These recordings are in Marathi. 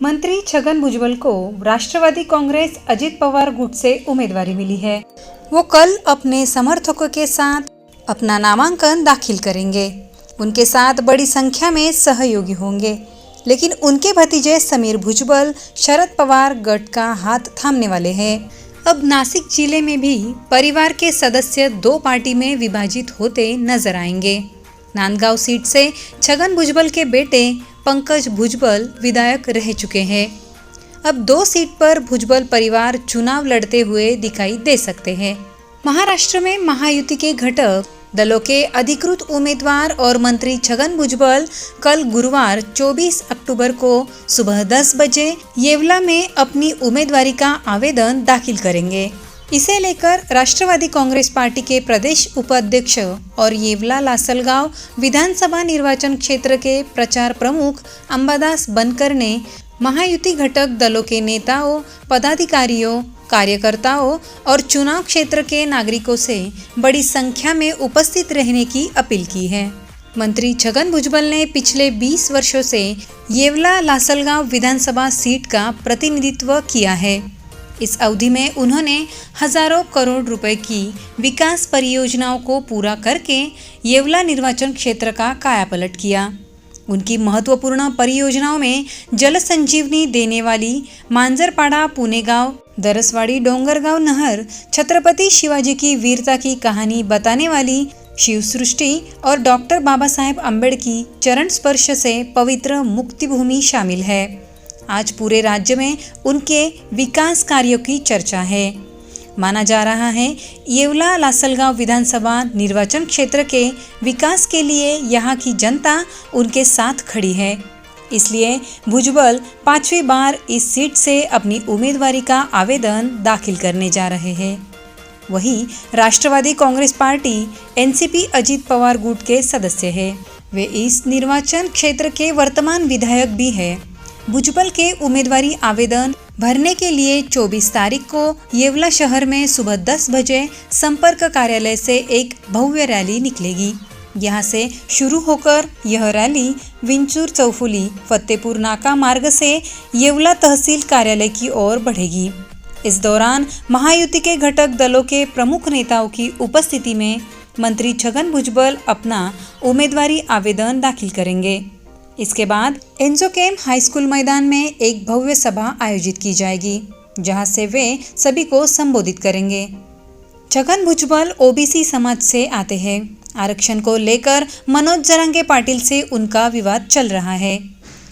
मंत्री छगन भुजबल को राष्ट्रवादी कांग्रेस अजित पवार गुट से उम्मीदवारी मिली है। वो कल अपने समर्थकों के साथ अपना नामांकन दाखिल करेंगे। उनके साथ बड़ी संख्या में सहयोगी होंगे, लेकिन उनके भतीजे समीर भुजबल शरद पवार गट का हाथ थामने वाले हैं। अब नासिक जिले में भी परिवार के सदस्य दो पार्टी में विभाजित होते नजर आएंगे। नांदगांव सीट से छगन भुजबल के बेटे पंकज भुजबल विधायक रह चुके हैं। अब दो सीट पर भुजबल परिवार चुनाव लड़ते हुए दिखाई दे सकते हैं। महाराष्ट्र में महायुति के घटक दलों के अधिकृत उम्मीदवार और मंत्री छगन भुजबल कल गुरुवार 24 अक्टूबर को सुबह 10 बजे येवला में अपनी उम्मीदवारी का आवेदन दाखिल करेंगे। इसे लेकर राष्ट्रवादी कांग्रेस पार्टी के प्रदेश उपाध्यक्ष और येवला लासलगांव विधानसभा निर्वाचन क्षेत्र के प्रचार प्रमुख अंबादास बनकर ने महायुति घटक दलों के नेताओं, पदाधिकारियों, कार्यकर्ताओं और चुनाव क्षेत्र के नागरिकों से बड़ी संख्या में उपस्थित रहने की अपील की है। मंत्री छगन भुजबल ने पिछले 20 वर्षों से येवला लासलगांव विधानसभा सीट का प्रतिनिधित्व किया है। इस अवधि में उन्होंने हजारों करोड़ रुपए की विकास परियोजनाओं को पूरा करके येवला निर्वाचन क्षेत्र का कायापलट किया। उनकी महत्वपूर्ण परियोजनाओं में जल संजीवनी देने वाली मांजरपाड़ा पुनेगांव, दरसवाड़ी डोंगरगांव नहर, छत्रपति शिवाजी की वीरता की कहानी बताने वाली शिव सृष्टि और डॉक्टर बाबा साहेब अम्बेडकर की चरण स्पर्श से पवित्र मुक्ति भूमि शामिल है। आज पूरे राज्य में उनके विकास कार्यों की चर्चा है। माना जा रहा है येवला लासलगांव विधानसभा निर्वाचन क्षेत्र के विकास के लिए यहाँ की जनता उनके साथ खड़ी है। इसलिए भुजबल 5वीं बार इस सीट से अपनी उम्मीदवारी का आवेदन दाखिल करने जा रहे हैं। वहीं राष्ट्रवादी कांग्रेस पार्टी एनसीपी अजित पवार गुट के सदस्य है। वे इस निर्वाचन क्षेत्र के वर्तमान विधायक भी है। भुजबल के उम्मीदवारी आवेदन भरने के लिए 24 तारीख को येवला शहर में सुबह 10 बजे संपर्क कार्यालय से एक भव्य रैली निकलेगी। यहां से शुरू होकर यह रैली विंचूर चौफुली फतेहपुर नाका मार्ग से येवला तहसील कार्यालय की ओर बढ़ेगी। इस दौरान महायुति के घटक दलों के प्रमुख नेताओं की उपस्थिति में मंत्री छगन भुजबल अपना उम्मीदवारी आवेदन दाखिल करेंगे। इसके बाद एंजोकेम हाई स्कूल मैदान में एक भव्य सभा आयोजित की जाएगी, जहां से वे सभी को संबोधित करेंगे। छगन भुजबल ओबीसी समाज से आते हैं। आरक्षण को लेकर मनोज जरांगे पाटिल से उनका विवाद चल रहा है।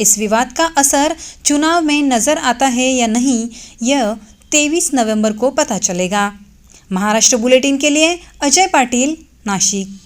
इस विवाद का असर चुनाव में नजर आता है या नहीं, यह 23 नवंबर को पता चलेगा। महाराष्ट्र बुलेटिन के लिए अजय पाटिल, नाशिक।